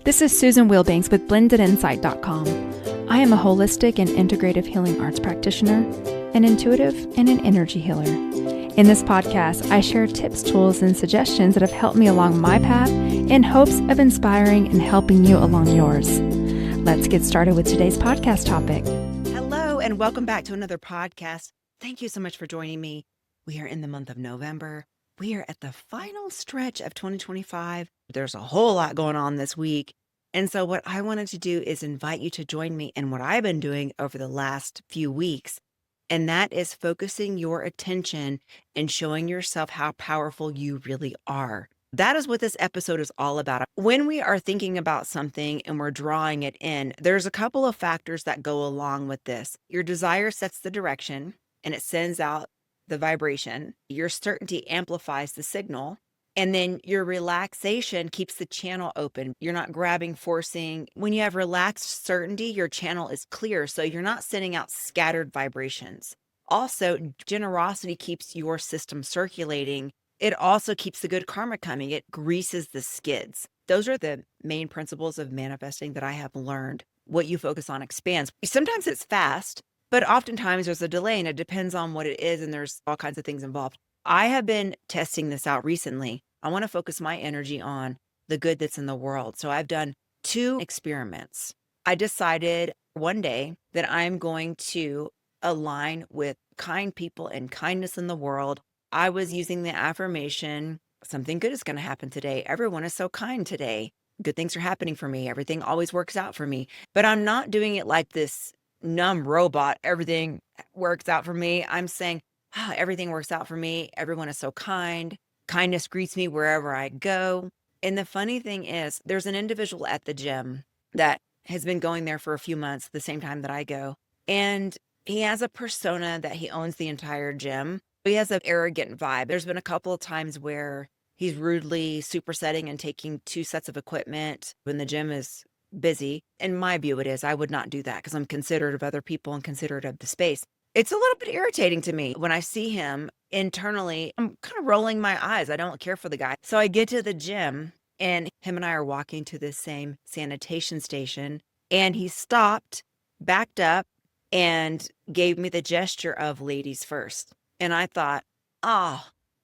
This is Susan Wilbanks with blendedinsight.com. I am a holistic and integrative healing arts practitioner, an intuitive, and an energy healer. In this podcast, I share tips, tools, and suggestions that have helped me along my path in hopes of inspiring and helping you along yours. Let's get started with today's podcast topic. Hello, and welcome back to another podcast. Thank you so much for joining me. We are in the month of November. We are at the final stretch of 2025. There's a whole lot going on this week. And so what I wanted to do is invite you to join me in what I've been doing over the last few weeks. And that is focusing your attention and showing yourself how powerful you really are. That is what this episode is all about. When we are thinking about something and we're drawing it in, there's a couple of factors that go along with this. Your desire sets the direction and it sends out the vibration. Your certainty amplifies the signal. And then your relaxation keeps the channel open. You're not grabbing, forcing. When you have relaxed certainty, your channel is clear. So you're not sending out scattered vibrations. Also, generosity keeps your system circulating. It also keeps the good karma coming. It greases the skids. Those are the main principles of manifesting that I have learned. What you focus on expands. Sometimes it's fast, but oftentimes there's a delay and it depends on what it is. And there's all kinds of things involved. I have been testing this out recently. I want to focus my energy on the good that's in the world. So I've done 2 experiments. I decided one day that I'm going to align with kind people and kindness in the world. I was using the affirmation, something good is going to happen today. Everyone is so kind today. Good things are happening for me. Everything always works out for me. But I'm not doing it like this numb robot. Everything works out for me. I'm saying, everything works out for me. Everyone is so kind. Kindness greets me wherever I go. And the funny thing is, there's an individual at the gym that has been going there for a few months, the same time that I go. And he has a persona that he owns the entire gym. He has an arrogant vibe. There's been a couple of times where he's rudely supersetting and taking 2 sets of equipment when the gym is busy. In my view, it is. I would not do that because I'm considerate of other people and considerate of the space. It's a little bit irritating to me when I see him internally. I'm kind of rolling my eyes. I don't care for the guy. So I get to the gym and him and I are walking to the same sanitation station. And he stopped, backed up, and gave me the gesture of ladies first. And I thought,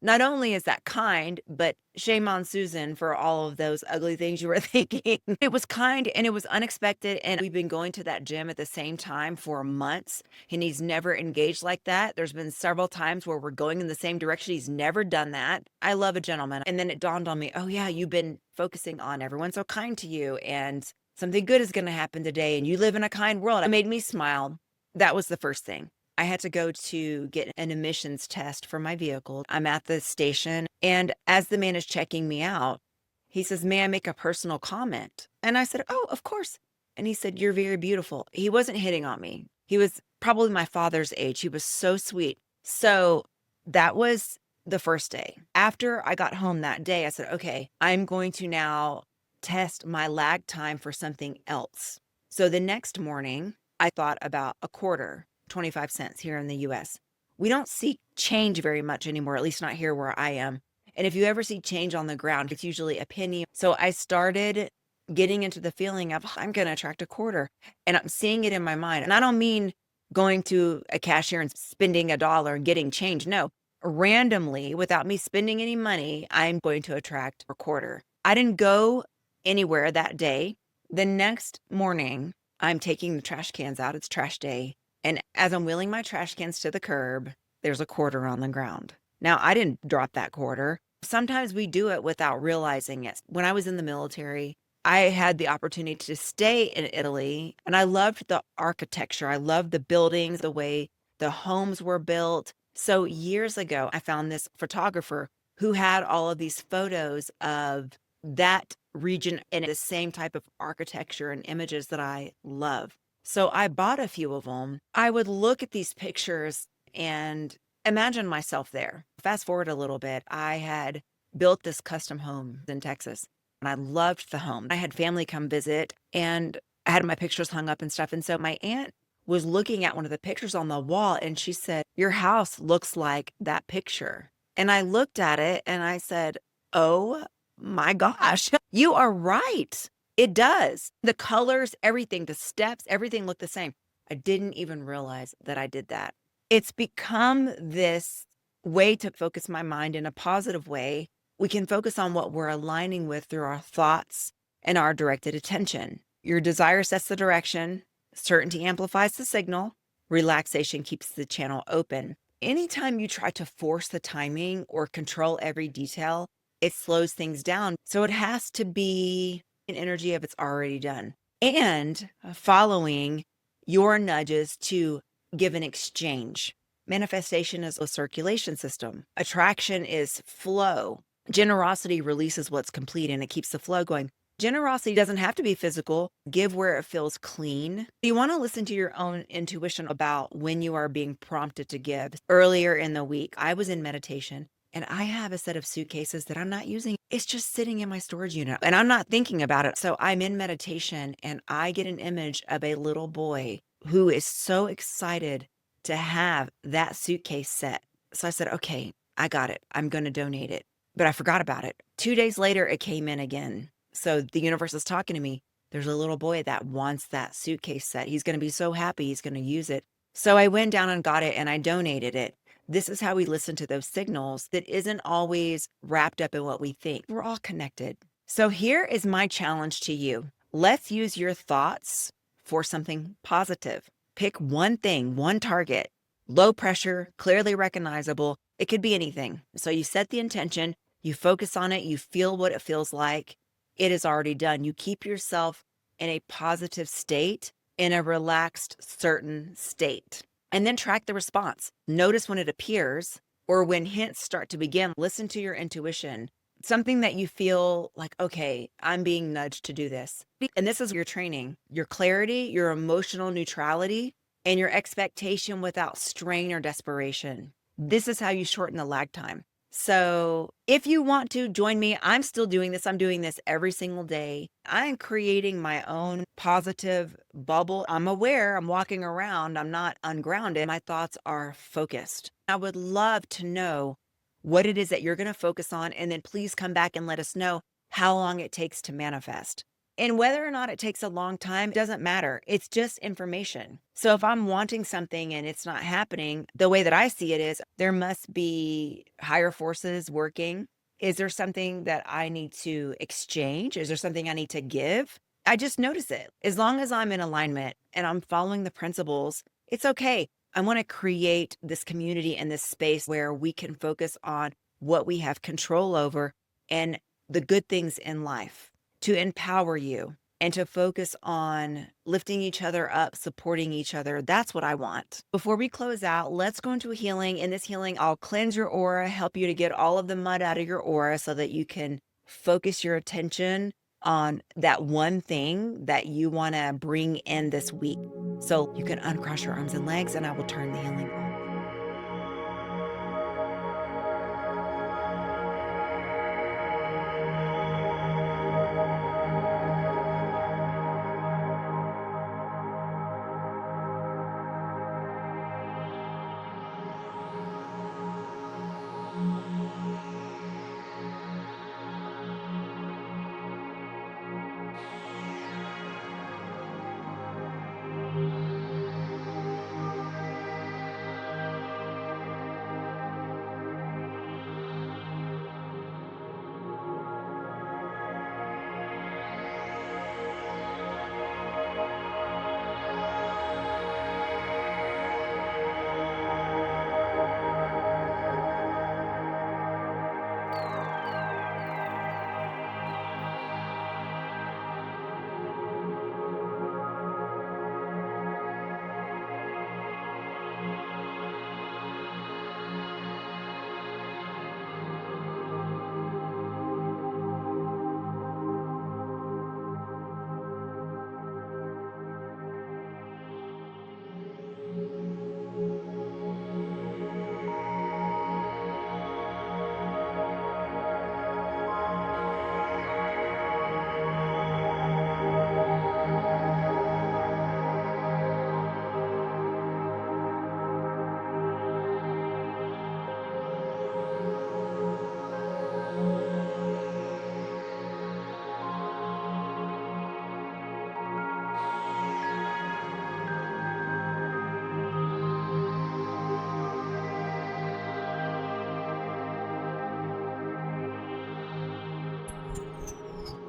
not only is that kind, but shame on Susan for all of those ugly things you were thinking. It was kind and it was unexpected. And we've been going to that gym at the same time for months. And he's never engaged like that. There's been several times where we're going in the same direction. He's never done that. I love a gentleman. And then it dawned on me, oh yeah, you've been focusing on everyone so kind to you. And something good is going to happen today. And you live in a kind world. It made me smile. That was the first thing. I had to go to get an emissions test for my vehicle. I'm at the station, and as the man is checking me out, he says, "May I make a personal comment?" And I said, "Oh, of course." And he said, "You're very beautiful." He wasn't hitting on me. He was probably my father's age. He was so sweet. So that was the first day. After I got home that day, I said, okay, I'm going to now test my lag time for something else. So the next morning, I thought about a quarter. 25 cents here in the US. We don't see change very much anymore, at least not here where I am. And if you ever see change on the ground, it's usually a penny. So I started getting into the feeling of, I'm going to attract a quarter. And I'm seeing it in my mind. And I don't mean going to a cashier and spending $1 and getting change. No, randomly, without me spending any money, I'm going to attract a quarter. I didn't go anywhere that day. The next morning, I'm taking the trash cans out. It's trash day. And as I'm wheeling my trash cans to the curb, there's a quarter on the ground. Now, I didn't drop that quarter. Sometimes we do it without realizing it. When I was in the military, I had the opportunity to stay in Italy, and I loved the architecture. I loved the buildings, the way the homes were built. So years ago, I found this photographer who had all of these photos of that region in the same type of architecture and images that I love. So I bought a few of them. I would look at these pictures and imagine myself there. Fast forward a little bit, I had built this custom home in Texas, and I loved the home. I had family come visit, and I had my pictures hung up and stuff. And so my aunt was looking at one of the pictures on the wall, and she said, "Your house looks like that picture." And I looked at it and I said, "Oh my gosh, you are right. It does. The colors, everything, the steps, everything looked the same. I didn't even realize that I did that. It's become this way to focus my mind in a positive way. We can focus on what we're aligning with through our thoughts and our directed attention. Your desire sets the direction, certainty amplifies the signal, relaxation keeps the channel open. Anytime you try to force the timing or control every detail, it slows things down. So it has to be an energy of it's already done. And following your nudges to give an exchange. Manifestation is a circulation system. Attraction is flow. Generosity releases what's complete and it keeps the flow going. Generosity doesn't have to be physical. Give where it feels clean. You want to listen to your own intuition about when you are being prompted to give. Earlier in the week, I was in meditation and I have a set of suitcases that I'm not using. It's just sitting in my storage unit and I'm not thinking about it. So I'm in meditation and I get an image of a little boy who is so excited to have that suitcase set. So I said, okay, I got it. I'm going to donate it. But I forgot about it. 2 days later, it came in again. So the universe is talking to me. There's a little boy that wants that suitcase set. He's going to be so happy. He's going to use it. So I went down and got it and I donated it. This is how we listen to those signals that isn't always wrapped up in what we think. We're all connected. So here is my challenge to you. Let's use your thoughts for something positive. Pick one thing, one target, low pressure, clearly recognizable. It could be anything. So you set the intention, you focus on it, you feel what it feels like. It is already done. You keep yourself in a positive state, in a relaxed, certain state. And then track the response. Notice when it appears or when hints start to begin. Listen to your intuition. Something that you feel like, okay, I'm being nudged to do this. And this is your training, your clarity, your emotional neutrality, and your expectation without strain or desperation. This is how you shorten the lag time. So if you want to join me, I'm still doing this. I'm doing this every single day. I'm creating my own positive bubble. I'm aware I'm walking around. I'm not ungrounded. My thoughts are focused. I would love to know what it is that you're going to focus on. And then please come back and let us know how long it takes to manifest. And whether or not it takes a long time doesn't matter. It's just information. So if I'm wanting something and it's not happening, the way that I see it is there must be higher forces working. Is there something that I need to exchange? Is there something I need to give? I just notice it. As long as I'm in alignment and I'm following the principles, it's okay. I want to create this community and this space where we can focus on what we have control over and the good things in life, to empower you and to focus on lifting each other up, supporting each other. That's what I want. Before we close out, let's go into a healing. In this healing, I'll cleanse your aura, help you to get all of the mud out of your aura so that you can focus your attention on that one thing that you want to bring in this week. So you can uncross your arms and legs and I will turn the healing on.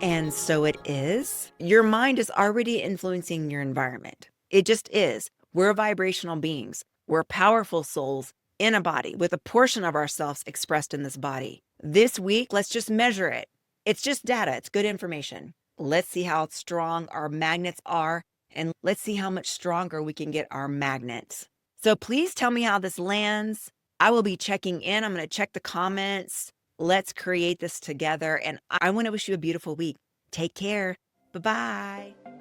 And so it is. Your mind is already influencing your environment. It just is. We're vibrational beings. We're powerful souls in a body with a portion of ourselves expressed in this body. This week, let's just measure it. It's just data. It's good information. Let's see how strong our magnets are, and let's see how much stronger we can get our magnets. So please tell me how this lands. I will be checking in. I'm going to check the comments. Let's create this together. And I want to wish you a beautiful week. Take care. Bye-bye.